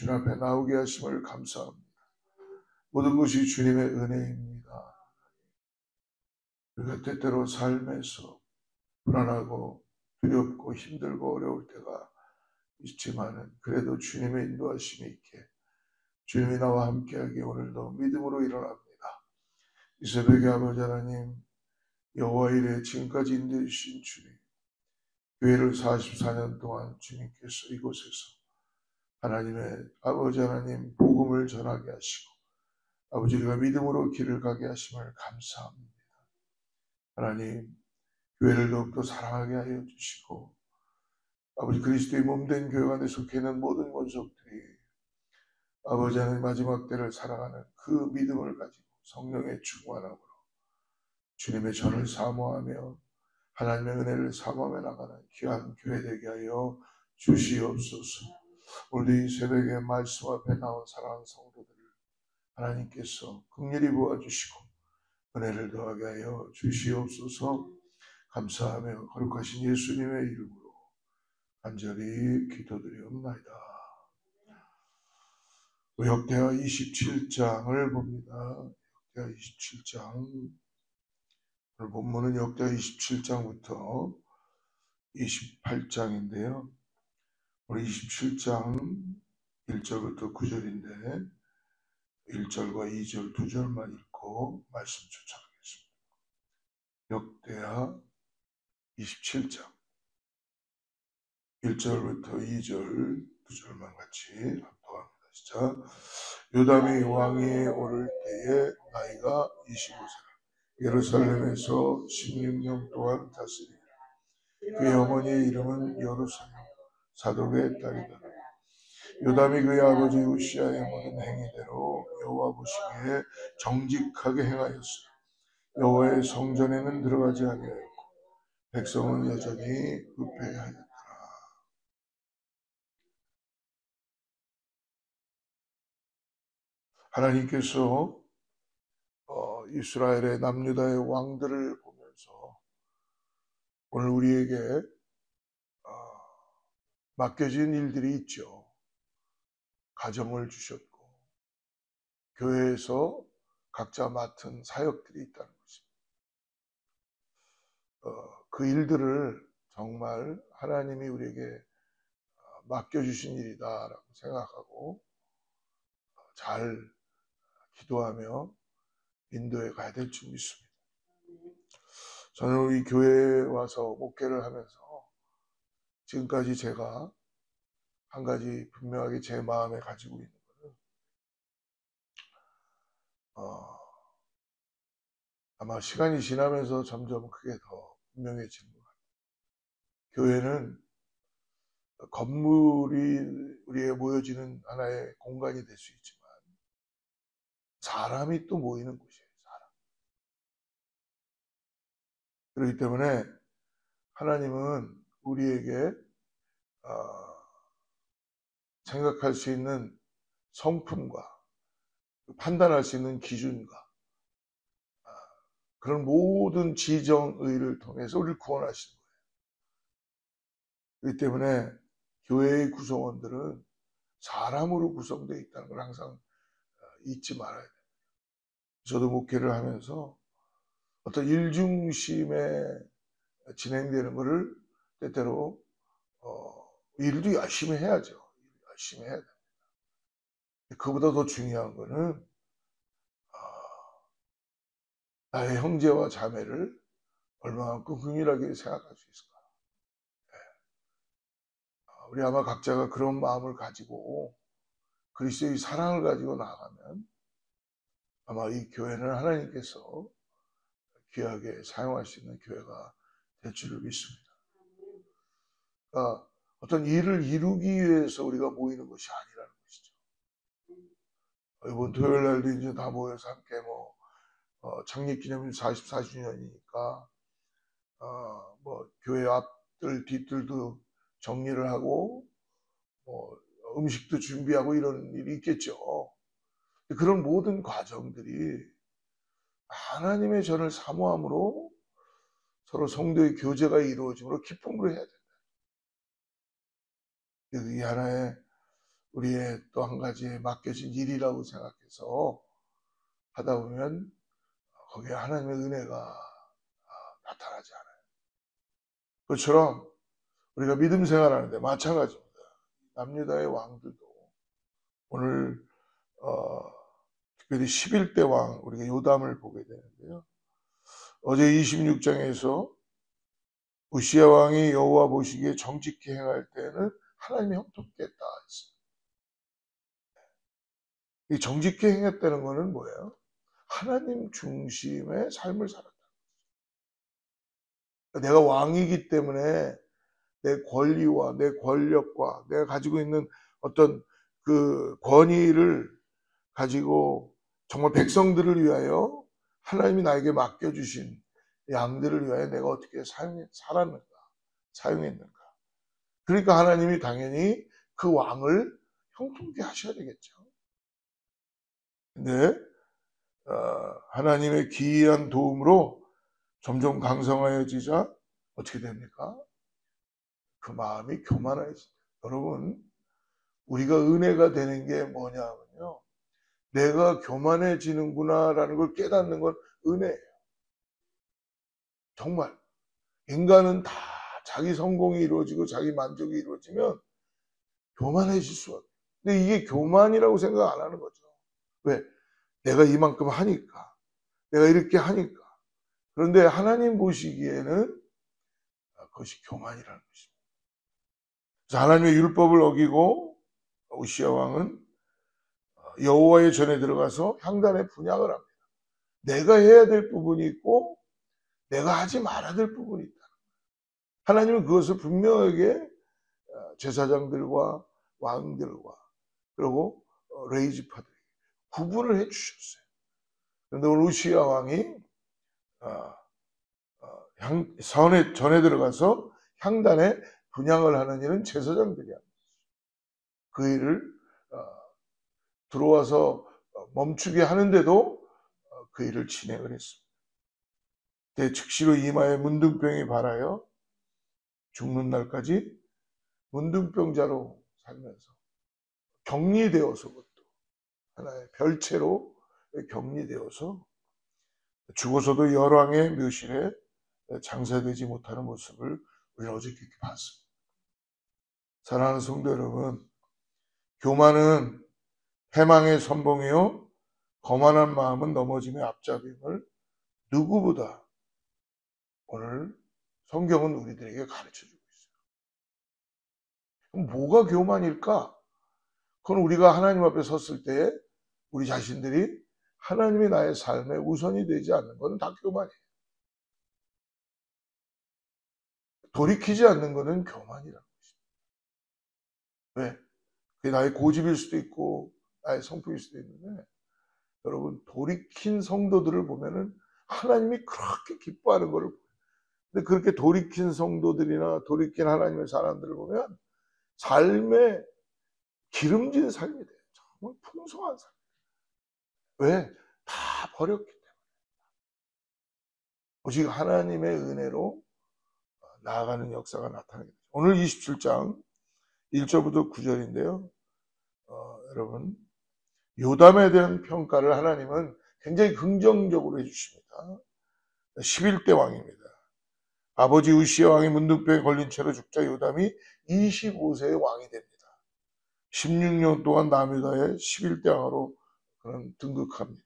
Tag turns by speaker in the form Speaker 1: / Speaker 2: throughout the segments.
Speaker 1: 주님 앞에 나오게 하심을 감사합니다. 모든 것이 주님의 은혜입니다. 우리가 때때로 삶에서 불안하고 두렵고 힘들고 어려울 때가 있지만은 그래도 주님의 인도하심이 있게 주님이 나와 함께하기에 오늘도 믿음으로 일어납니다. 이 새벽에 아버지 하나님, 여호와 이래 지금까지 인도해 주신 주님, 교회를 44년 동안 주님께서 이곳에서 하나님의 아버지 하나님 복음을 전하게 하시고 아버지 우리가 믿음으로 길을 가게 하심을 감사합니다. 하나님, 교회를 더욱더 사랑하게 하여 주시고 아버지 그리스도의 몸된 교회 안에 속해 있는 모든 권속들이 아버지 하나님 마지막 때를 살아가는 그 믿음을 가지고 성령의 충만함으로 주님의 전을 사모하며 하나님의 은혜를 사모하며 나가는 귀한 교회 되게 하여 주시옵소서. 오늘도 이 새벽에 말씀 앞에 나온 사랑하는 성도들을 하나님께서 긍휼히 보아주시고 은혜를 더하게 하여 주시옵소서. 감사하며 거룩하신 예수님의 이름으로 간절히 기도드리옵나이다. 역대하 27장을 봅니다. 역대하 27장. 오늘 본문은 역대하 27장부터 28장인데요. 우리 27장 1절부터 9절인데 1절과 2절, 2절만 읽고 말씀 쫓아가겠습니다. 역대하 27장 1절부터 2절, 2절만 같이 합독합니다. 시작. 요담이 왕위에 오를 때에 나이가 25세라. 예루살렘에서 16년 동안 다스리니라. 그의 어머니의 이름은 여루살렘 사독의 딸이다. 요담이 그의 아버지 우시아의 모든 행위대로 여호와 보시기에 정직하게 행하였으나 여호와의 성전에는 들어가지 아니하였고 백성은 여전히 부패하였더라. 하나님께서 이스라엘의 남유다의 왕들을 보면서 오늘 우리에게 맡겨진 일들이 있죠. 가정을 주셨고 교회에서 각자 맡은 사역들이 있다는 것입니다. 그 일들을 정말 하나님이 우리에게 맡겨주신 일이다라고 생각하고 잘 기도하며 인도해 가야 될 줄 믿습니다. 저는 우리 교회에 와서 목회를 하면서 지금까지 제가 한 가지 분명하게 제 마음에 가지고 있는 것은 아마 시간이 지나면서 점점 그게 더 분명해지는 것 같아요. 교회는 건물이 우리에 모여지는 하나의 공간이 될 수 있지만 사람이 또 모이는 곳이에요. 사람. 그렇기 때문에 하나님은 우리에게 생각할 수 있는 성품과 판단할 수 있는 기준과 그런 모든 지정의를 통해서 우리를 구원하시는 거예요. 그렇기 때문에 교회의 구성원들은 사람으로 구성되어 있다는 걸 항상 잊지 말아야 돼요. 저도 목회를 하면서 어떤 일 중심에 진행되는 것을 때때로 일도 열심히 해야죠. 열심히 해야 됩니다. 그보다 더 중요한 거는 나의 형제와 자매를 얼마만큼 긍휼하게 생각할 수 있을까. 우리 아마 각자가 그런 마음을 가지고 그리스도의 사랑을 가지고 나가면 아마 이 교회는 하나님께서 귀하게 사용할 수 있는 교회가 될 줄을 믿습니다. 그러니까 어떤 일을 이루기 위해서 우리가 모이는 것이 아니라는 것이죠. 이번 토요일 날도 이제 다 모여서 함께 창립기념일 44주년이니까 교회 앞들 뒤들도 정리를 하고 음식도 준비하고 이런 일이 있겠죠. 그런 모든 과정들이 하나님의 전을 사모함으로 서로 성도의 교제가 이루어짐으로 기쁨으로 해야 된다. 이 하나의 우리의 또 한 가지 맡겨진 일이라고 생각해서 하다 보면 거기에 하나님의 은혜가 나타나지 않아요. 그것처럼 우리가 믿음 생활하는데 마찬가지입니다. 남유다의 왕들도 오늘 특별히 11대 왕 우리가 요담을 보게 되는데요. 어제 26장에서 우시야 왕이 여호와 보시기에 정직히 행할 때는 하나님이 형통케 했다 했어요. 이 정직히 행했다는 것은 뭐예요? 하나님 중심의 삶을 살았다. 내가 왕이기 때문에 내 권리와 내 권력과 내가 가지고 있는 어떤 그 권위를 가지고 정말 백성들을 위하여 하나님이 나에게 맡겨주신 양들을 위하여 내가 어떻게 살았는가, 사용했는가. 그러니까 하나님이 당연히 그 왕을 형통케 하셔야 되겠죠. 근데 하나님의 기이한 도움으로 점점 강성하여지자 어떻게 됩니까? 그 마음이 교만해집니다. 여러분, 우리가 은혜가 되는 게 뭐냐면요. 내가 교만해지는구나라는 걸 깨닫는 건 은혜예요. 정말. 인간은 다 자기 성공이 이루어지고 자기 만족이 이루어지면 교만해질 수가 없어요. 근데 이게 교만이라고 생각 안 하는 거죠. 왜? 내가 이만큼 하니까. 내가 이렇게 하니까. 그런데 하나님 보시기에는 그것이 교만이라는 것입니다. 그래서 하나님의 율법을 어기고 우시야 왕은 여호와의 전에 들어가서 향단에 분향을 합니다. 내가 해야 될 부분이 있고 내가 하지 말아야 될 부분이 있다. 하나님은 그것을 분명하게 제사장들과 왕들과 그리고 레이지파들에게 구분을 해 주셨어요. 그런데 오늘 우시야 왕이 전에 들어가서 향단에 분향을 하는 일은 제사장들이 합니다. 그 일을 들어와서 멈추게 하는데도 그 일을 진행을 했습니다. 즉시로 이마에 문둥병이 발하여 죽는 날까지 문둥병자로 살면서 격리되어서 그것도 하나의 별채로 격리되어서 죽어서도 열왕의 묘실에 장사되지 못하는 모습을 우리는 어저께 봤습니다. 사랑하는 성도 여러분, 교만은 패망의 선봉이요 거만한 마음은 넘어짐의 앞잡임을 누구보다 오늘 성경은 우리들에게 가르쳐주고 있어요. 그럼 뭐가 교만일까? 그건 우리가 하나님 앞에 섰을 때 우리 자신들이 하나님이 나의 삶에 우선이 되지 않는 것은 다 교만이에요. 돌이키지 않는 것은 교만이라는 것입니다. 왜? 그게 나의 고집일 수도 있고 나의 성품일 수도 있는데 여러분 돌이킨 성도들을 보면은 하나님이 그렇게 기뻐하는 것을 보여요. 근데 그렇게 돌이킨 성도들이나 돌이킨 하나님의 사람들을 보면 삶에 기름진 삶이 돼요. 정말 풍성한 삶. 왜? 다 버렸기 때문에. 오직 하나님의 은혜로 나아가는 역사가 나타나게 되죠. 오늘 27장 1절부터 9절인데요. 여러분 요담에 대한 평가를 하나님은 굉장히 긍정적으로 해주십니다. 11대 왕입니다. 아버지 우시야 왕이 문둥병에 걸린 채로 죽자 요담이 25세의 왕이 됩니다. 16년 동안 남유다의 11대 왕으로 그는 등극합니다.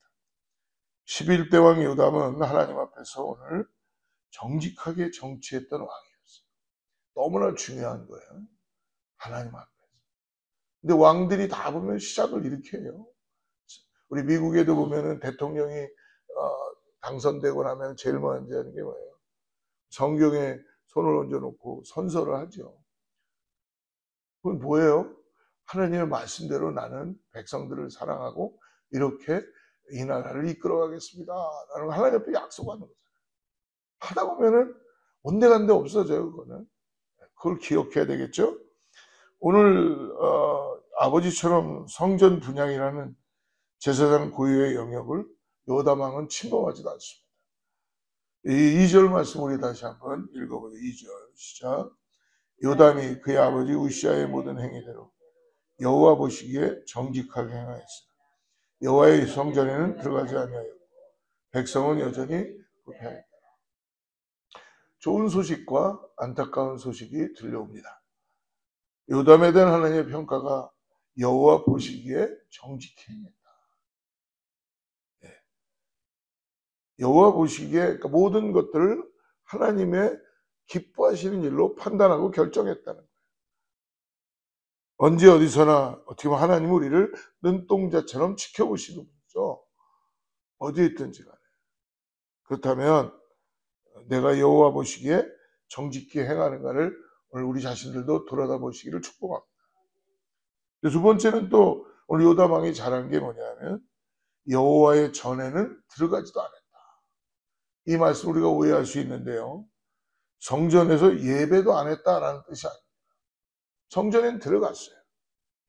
Speaker 1: 11대 왕 요담은 하나님 앞에서 오늘 정직하게 정치했던 왕이었어요. 너무나 중요한 거예요. 하나님 앞에서. 근데 왕들이 다 보면 시작을 이렇게 해요. 우리 미국에도 보면은 대통령이 당선되고 나면 제일 먼저 하는 게 뭐예요? 성경에 손을 얹어놓고 선서를 하죠. 그건 뭐예요? 하나님의 말씀대로 나는 백성들을 사랑하고 이렇게 이 나라를 이끌어가겠습니다. 라는 하나님 앞에 약속하는 거잖아요. 하다 보면은 온데간데 없어져요. 그걸 기억해야 되겠죠. 오늘 아버지처럼 성전 분향이라는 제사장 고유의 영역을 요담 왕은 침범하지도 않습니다. 이 2절 말씀 우리 다시 한번 읽어보죠. 2절 시작. 요담이 그의 아버지 우시야의 모든 행위대로 여호와 보시기에 정직하게 행하였으나 여호와의 성전에는 들어가지 아니하였고 백성은 여전히 부패하였다. 좋은 소식과 안타까운 소식이 들려옵니다. 요담에 대한 하나님의 평가가 여호와 보시기에 정직히 행했다. 여호와 보시기에 그러니까 모든 것들을 하나님의 기뻐하시는 일로 판단하고 결정했다는 거예요. 언제 어디서나 어떻게 보면 하나님은 우리를 눈동자처럼 지켜보시는 분이죠. 어디에 있든지 간에. 그렇다면 내가 여호와 보시기에 정직히 행하는가를 오늘 우리 자신들도 돌아다 보시기를 축복합니다. 두 번째는 또 오늘 요담 왕이 잘한 게 뭐냐면 여호와의 전에는 들어가지도 않았다. 이 말씀 우리가 오해할 수 있는데요. 성전에서 예배도 안 했다라는 뜻이 아닙니다. 성전엔 들어갔어요.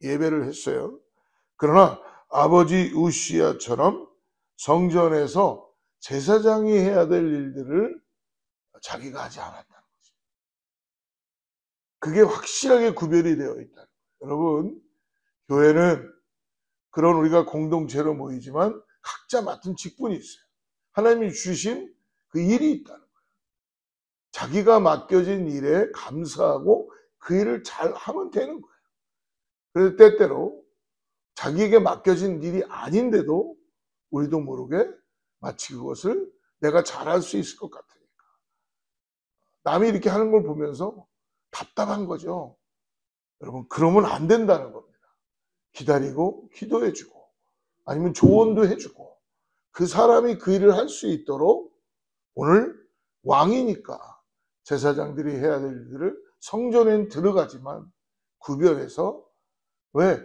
Speaker 1: 예배를 했어요. 그러나 아버지 우시야처럼 성전에서 제사장이 해야 될 일들을 자기가 하지 않았다는 거죠. 그게 확실하게 구별이 되어 있다는 거예요. 여러분, 교회는 그런 우리가 공동체로 모이지만 각자 맡은 직분이 있어요. 하나님이 주신 그 일이 있다는 거예요. 자기가 맡겨진 일에 감사하고 그 일을 잘 하면 되는 거예요. 그래서 때때로 자기에게 맡겨진 일이 아닌데도 우리도 모르게 마치 그것을 내가 잘할 수 있을 것 같으니까 남이 이렇게 하는 걸 보면서 답답한 거죠. 여러분, 그러면 안 된다는 겁니다. 기다리고 기도해주고 아니면 조언도 해주고 그 사람이 그 일을 할 수 있도록 오늘 왕이니까 제사장들이 해야 될 일들을 성전엔 들어가지만 구별해서 왜?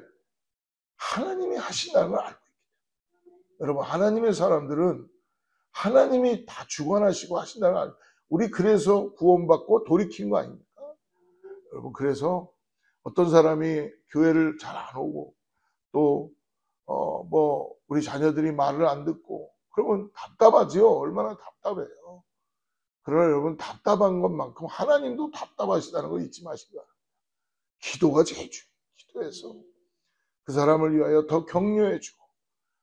Speaker 1: 하나님이 하신다는 걸 알고 있기 때문에. 여러분, 하나님의 사람들은 하나님이 다 주관하시고 하신다는 걸 알고 있어요. 우리 그래서 구원받고 돌이킨 거 아닙니까? 여러분, 그래서 어떤 사람이 교회를 잘 안 오고 또 우리 자녀들이 말을 안 듣고 그러면 답답하지요. 얼마나 답답해요. 그러나 여러분, 답답한 것만큼 하나님도 답답하시다는 걸 잊지 마시기 바랍니다. 기도가 제일 중요해요. 기도해서 그 사람을 위하여 더 격려해주고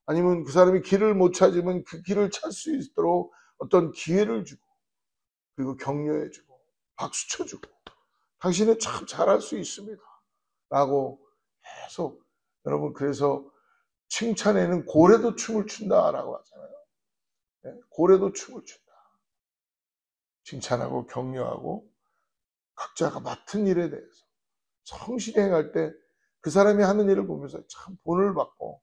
Speaker 1: 아니면 그 사람이 길을 못 찾으면 그 길을 찾을 수 있도록 어떤 기회를 주고 그리고 격려해주고 박수 쳐주고 당신은 참 잘할 수 있습니다 라고 계속 여러분, 그래서 칭찬에는 고래도 춤을 춘다라고 하잖아요. 네? 고래도 춤을 춘다. 칭찬하고 격려하고 각자가 맡은 일에 대해서 성실히 행할 때 그 사람이 하는 일을 보면서 참 본을 받고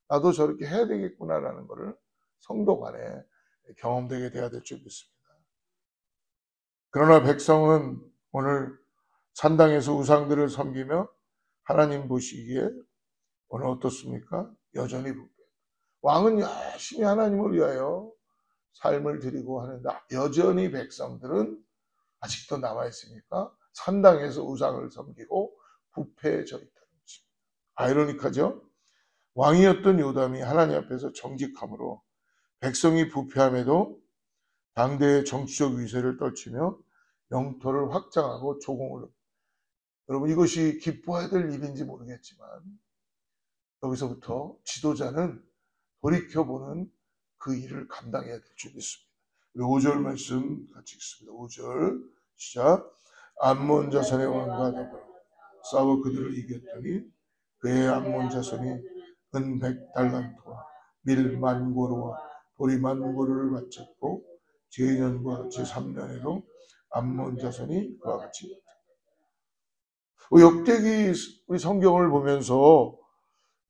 Speaker 1: 나도 저렇게 해야 되겠구나라는 것을 성도 간에 경험되게 돼야 될 줄 믿습니다. 그러나 백성은 오늘 산당에서 우상들을 섬기며 하나님 보시기에 오늘 어떻습니까? 여전히 부패. 왕은 열심히 하나님을 위하여 삶을 드리고 하는데 여전히 백성들은 아직도 남아있으니까 산당에서 우상을 섬기고 부패해져 있다는 것입니다. 아이러니하죠? 왕이었던 요담이 하나님 앞에서 정직함으로 백성이 부패함에도 당대의 정치적 위세를 떨치며 영토를 확장하고 조공을, 여러분, 이것이 기뻐해야 될 일인지 모르겠지만 여기서부터 지도자는 돌이켜보는 그 일을 감당해야 될 줄 믿습니다. 5절 말씀 같이 읽습니다. 5절 시작. 암몬 자손의 왕과 더불어 싸워 그들을 이겼더니 그의 암몬 자손이 은 100달란트와 밀 10,000고루와 보리 10,000고루를 바쳤고 제2년과 제3년에도 암몬 자손이 그와 같이 역대기 우리 성경을 보면서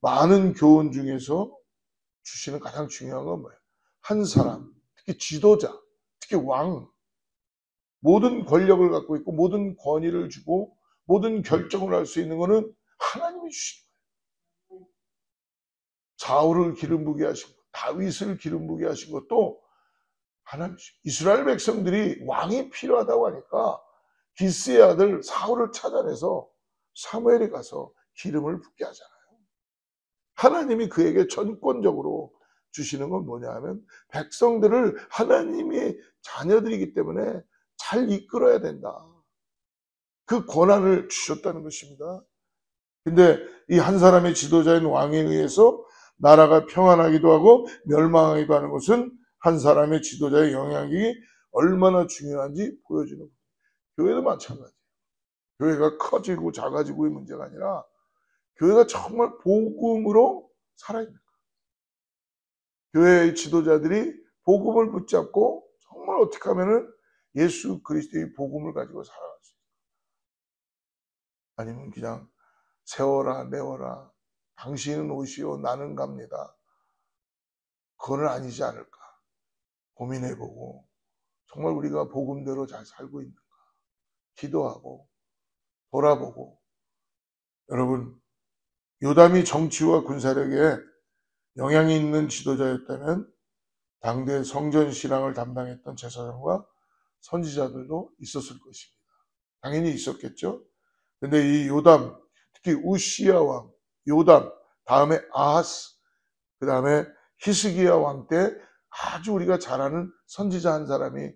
Speaker 1: 많은 교훈 중에서 주시는 가장 중요한 건 뭐예요? 한 사람, 특히 지도자, 특히 왕, 모든 권력을 갖고 있고 모든 권위를 주고 모든 결정을 할 수 있는 것은 하나님이 주신 거예요. 사울을 기름 부게 하신 것, 다윗을 기름 부게 하신 것도 하나님이죠. 이스라엘 백성들이 왕이 필요하다고 하니까 기스의 아들 사울을 찾아내서 사무엘이 가서 기름을 붓게 하잖아요. 하나님이 그에게 전권적으로 주시는 건 뭐냐 하면 백성들을 하나님의 자녀들이기 때문에 잘 이끌어야 된다. 그 권한을 주셨다는 것입니다. 근데 이 한 사람의 지도자인 왕에 의해서 나라가 평안하기도 하고 멸망하기도 하는 것은 한 사람의 지도자의 영향력이 얼마나 중요한지 보여주는 거예요. 교회도 마찬가지예요. 교회가 커지고 작아지고의 문제가 아니라 교회가 정말 복음으로 살아있는 거예요. 교회의 지도자들이 복음을 붙잡고 정말 어떻게 하면은 예수 그리스도의 복음을 가지고 살아갈 수 있어요. 아니면 그냥 세워라 내워라 당신은 오시오 나는 갑니다. 그거는 아니지 않을까 고민해보고 정말 우리가 복음대로 잘 살고 있는가 기도하고 돌아보고. 여러분, 요담이 정치와 군사력에 영향이 있는 지도자였다면 당대 성전 신앙을 담당했던 제사장과 선지자들도 있었을 것입니다. 당연히 있었겠죠. 근데 이 요담, 특히 우시야 왕, 요담, 다음에 아하스, 그 다음에 히스기야 왕 때 아주 우리가 잘 아는 선지자 한 사람이,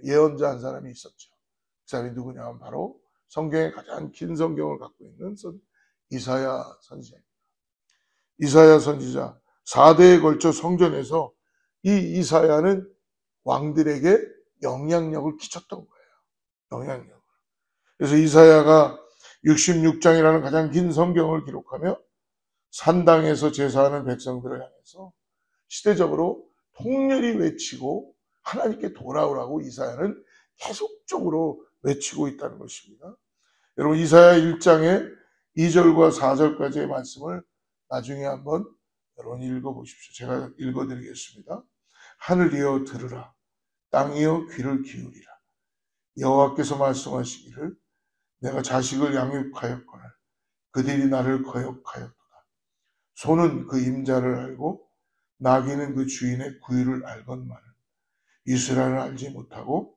Speaker 1: 예언자 한 사람이 있었죠. 그 사람이 누구냐 하면 바로 성경의 가장 긴 성경을 갖고 있는 이사야 선지자입니다. 이사야 선지자 4대에 걸쳐 성전에서 이 이사야는 왕들에게 영향력을 끼쳤던 거예요. 영향력. 그래서 이사야가 66장이라는 가장 긴 성경을 기록하며 산당에서 제사하는 백성들을 향해서 시대적으로 통렬히 외치고 하나님께 돌아오라고 이사야는 계속적으로 외치고 있다는 것입니다. 여러분 이사야 1장의 2절과 4절까지의 말씀을 나중에 한번 여러분 읽어보십시오. 제가 읽어드리겠습니다. 하늘이여 들으라. 땅이여 귀를 기울이라. 여호와께서 말씀하시기를 내가 자식을 양육하였거늘 그들이 나를 거역하였도다. 소는 그 임자를 알고 나귀는 그 주인의 구유를 알건만은 이스라엘을 알지 못하고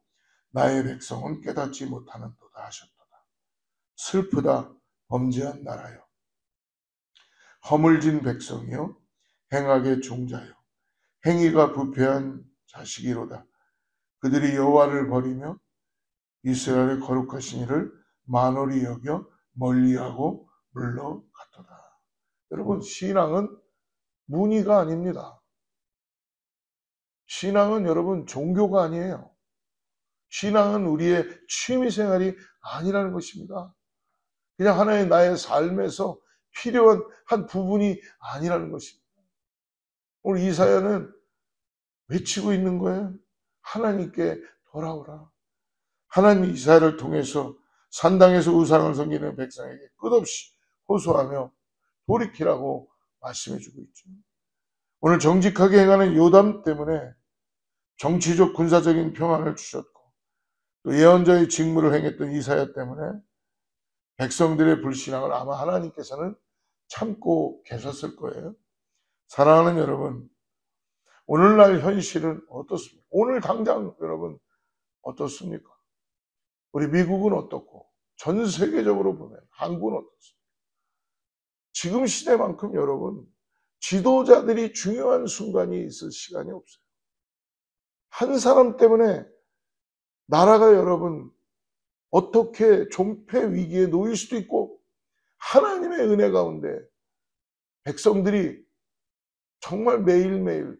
Speaker 1: 나의 백성은 깨닫지 못하는도다 하셨도다. 슬프다 범죄한 나라여 허물진 백성이여 행악의 종자여 행위가 부패한 자식이로다. 그들이 여호와를 버리며 이스라엘의 거룩하신 이를 만홀히 여겨 멀리하고 물러갔도다. 여러분 신앙은 문의가 아닙니다. 신앙은 여러분 종교가 아니에요. 신앙은 우리의 취미생활이 아니라는 것입니다. 그냥 하나의 나의 삶에서 필요한 한 부분이 아니라는 것입니다. 오늘 이사야는 외치고 있는 거예요. 하나님께 돌아오라. 하나님이 이사야를 통해서 산당에서 우상을 섬기는 백성에게 끝없이 호소하며 돌이키라고 말씀해주고 있죠. 오늘 정직하게 행하는 요담 때문에 정치적 군사적인 평안을 주셨고 또 예언자의 직무를 행했던 이사야 때문에 백성들의 불신앙을 아마 하나님께서는 참고 계셨을 거예요. 사랑하는 여러분, 오늘날 현실은 어떻습니까? 오늘 당장 여러분 어떻습니까? 우리 미국은 어떻고 전 세계적으로 보면 한국은 어떻습니까? 지금 시대만큼 여러분 지도자들이 중요한 순간이 있을 시간이 없어요. 한 사람 때문에 나라가 여러분 어떻게 존폐 위기에 놓일 수도 있고 하나님의 은혜 가운데 백성들이 정말 매일매일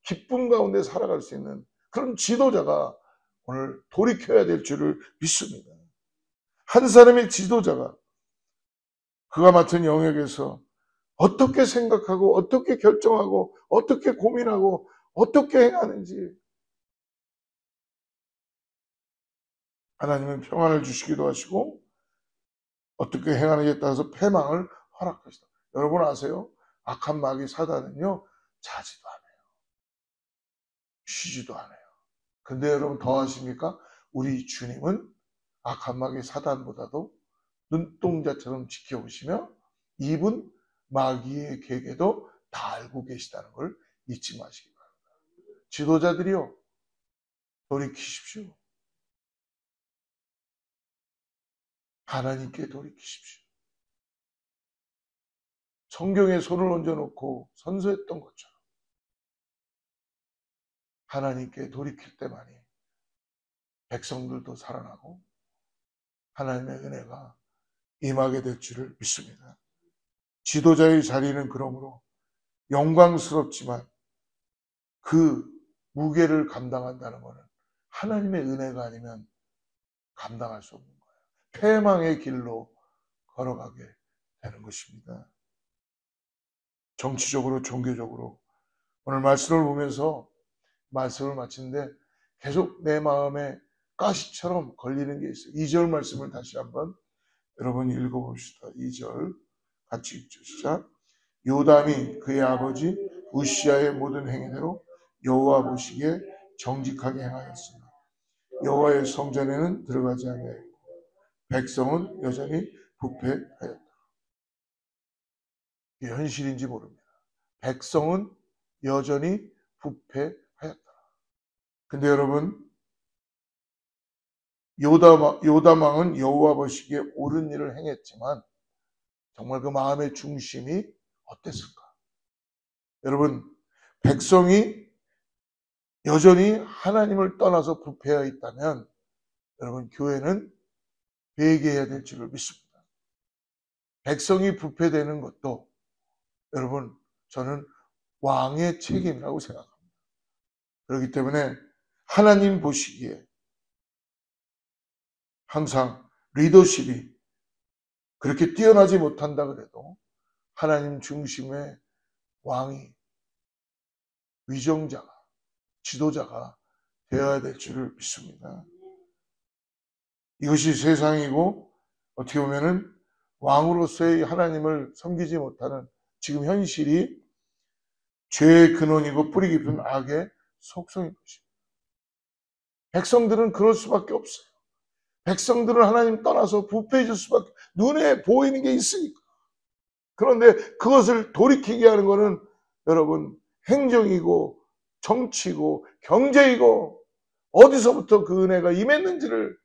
Speaker 1: 기쁨 가운데 살아갈 수 있는 그런 지도자가 오늘 돌이켜야 될 줄을 믿습니다. 한 사람의 지도자가 그가 맡은 영역에서 어떻게 생각하고 어떻게 결정하고 어떻게 고민하고 어떻게 행하는지 하나님은 평안을 주시기도 하시고 어떻게 행하는지에 따라서 패망을 허락하시다. 여러분 아세요? 악한 마귀 사단은요 자지도 않아요. 쉬지도 않아요. 근데 여러분 더 하십니까? 우리 주님은 악한 마귀 사단보다도 눈동자처럼 지켜보시며 이분 마귀의 계획도 다 알고 계시다는 걸 잊지 마시기 바랍니다. 지도자들이요 돌이키십시오. 하나님께 돌이키십시오. 성경에 손을 얹어놓고 선서했던 것처럼 하나님께 돌이킬 때만이 백성들도 살아나고 하나님의 은혜가 임하게 될 줄을 믿습니다. 지도자의 자리는 그러므로 영광스럽지만 그 무게를 감당한다는 것은 하나님의 은혜가 아니면 감당할 수 없는 거예요. 패망의 길로 걸어가게 되는 것입니다. 정치적으로, 종교적으로 오늘 말씀을 보면서 말씀을 마치는데 계속 내 마음에 가시처럼 걸리는 게 있어요. 2절 말씀을 다시 한번 여러분 읽어봅시다. 2절 같이 읽죠. 시작. 요담이 그의 아버지 우시아의 모든 행위대로 여호와 보시기에 정직하게 행하였으나 여호와의 성전에는 들어가지 아니하였고 백성은 여전히 부패하였다. 이게 현실인지 모릅니다. 백성은 여전히 부패하였다. 근데 여러분, 요담 왕은 여호와 보시기에 옳은 일을 행했지만 정말 그 마음의 중심이 어땠을까? 여러분, 백성이 여전히 하나님을 떠나서 부패하여 있다면 여러분, 교회는 회개해야 될 줄을 믿습니다. 백성이 부패되는 것도 여러분, 저는 왕의 책임이라고 생각합니다. 그렇기 때문에 하나님 보시기에 항상 리더십이 그렇게 뛰어나지 못한다 그래도 하나님 중심의 왕이, 위정자가, 지도자가 되어야 될 줄을 믿습니다. 이것이 세상이고 어떻게 보면은 왕으로서의 하나님을 섬기지 못하는 지금 현실이 죄의 근원이고 뿌리 깊은 악의 속성인 것입니다. 백성들은 그럴 수밖에 없어요. 백성들은 하나님 떠나서 부패해질 수밖에, 눈에 보이는 게 있으니까. 그런데 그것을 돌이키게 하는 것은 여러분 행정이고 정치고 경제이고 어디서부터 그 은혜가 임했는지를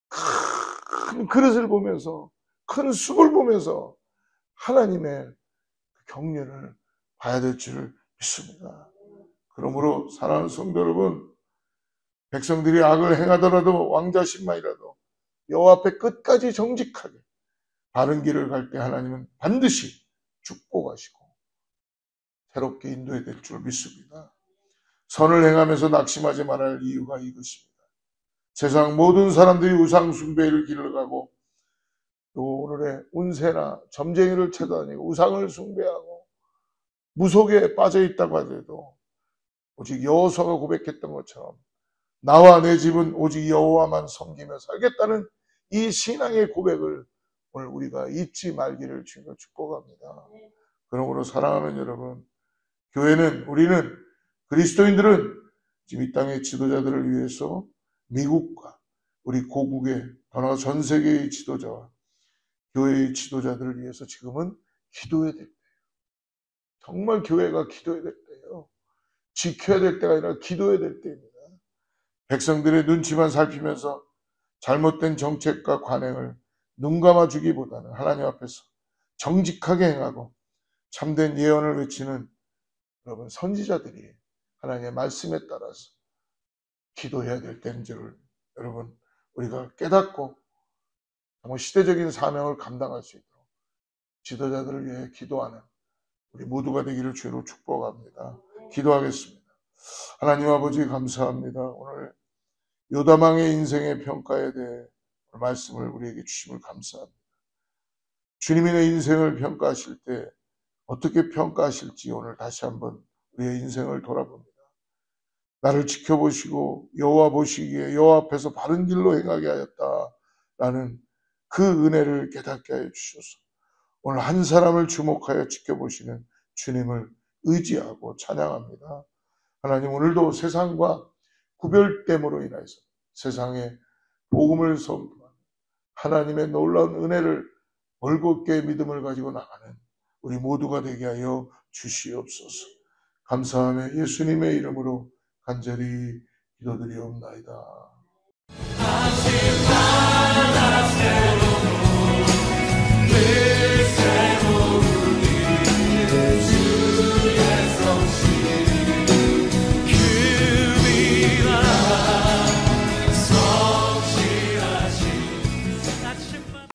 Speaker 1: 큰 그릇을 보면서 큰 숲을 보면서 하나님의 경륜을 봐야 될 줄을 믿습니다. 그러므로 사랑하는 성도 여러분, 백성들이 악을 행하더라도 왕자신만이라도 여호와 앞에 끝까지 정직하게 바른 길을 갈 때 하나님은 반드시 축복하시고 새롭게 인도해야 될 줄 믿습니다. 선을 행하면서 낙심하지 말아야 할 이유가 이것입니다. 세상 모든 사람들이 우상 숭배의 길을 가고 또 오늘의 운세나 점쟁이를 찾아다니고 우상을 숭배하고 무속에 빠져 있다고 하더라도 오직 여호수아가 고백했던 것처럼 나와 내 집은 오직 여호와만 섬기며 살겠다는 이 신앙의 고백을 오늘 우리가 잊지 말기를 주님으로 축복합니다. 그러므로 사랑하는 여러분, 교회는, 우리는, 그리스도인들은 지금 이 땅의 지도자들을 위해서 미국과 우리 고국의 더 나아가 전 세계의 지도자와 교회의 지도자들을 위해서 지금은 기도해야 될 때예요. 정말 교회가 기도해야 될 때예요. 지켜야 될 때가 아니라 기도해야 될 때입니다. 백성들의 눈치만 살피면서 잘못된 정책과 관행을 눈 감아주기보다는 하나님 앞에서 정직하게 행하고 참된 예언을 외치는 여러분 선지자들이 하나님의 말씀에 따라서 기도해야 될 때인 줄을 여러분 우리가 깨닫고 정말 시대적인 사명을 감당할 수 있도록 지도자들을 위해 기도하는 우리 모두가 되기를 주로 축복합니다. 기도하겠습니다. 하나님 아버지 감사합니다. 오늘 요담 왕의 인생의 평가에 대해 말씀을 우리에게 주심을 감사합니다. 주님이 내 인생을 평가하실 때 어떻게 평가하실지 오늘 다시 한번 우리의 인생을 돌아봅니다. 나를 지켜보시고 여호와 보시기에 여호와 앞에서 바른 길로 행하게 하였다라는 그 은혜를 깨닫게 하여 주셔서 오늘 한 사람을 주목하여 지켜보시는 주님을 의지하고 찬양합니다. 하나님 오늘도 세상과 구별됨으로 인해서 세상에 복음을 선포하는 하나님의 놀라운 은혜를 올곧게 믿음을 가지고 나가는 우리 모두가 되게 하여 주시옵소서. 감사하며 예수님의 이름으로 간절히 기도드리옵나이다.